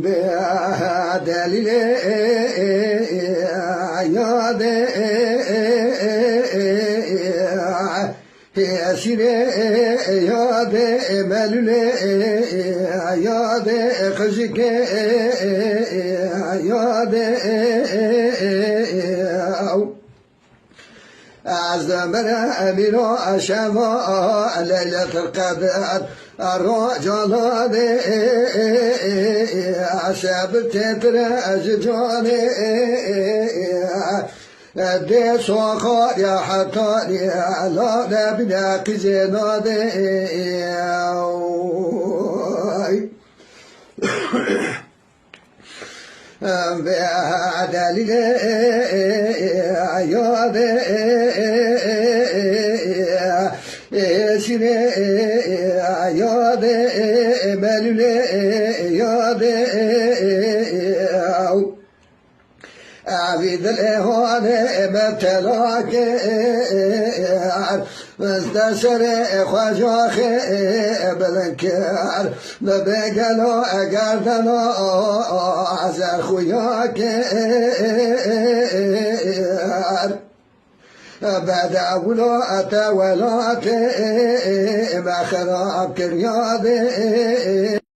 بدليل ياد يسير ياد ملول ياد خزك ياد أزمر أمير أشماء ليلة القدر الرجال أشاب تتر أججاني دي سوخار يا حتاني لا نبناك زنادي بدليل ياد يسير ياد ملول ياد عبيد الإهوان مبتلاك مستشر خواجاخ بلنكار نبقلو أقردلو عزر خوياك بعد أولو أتولات ما خراب كرياد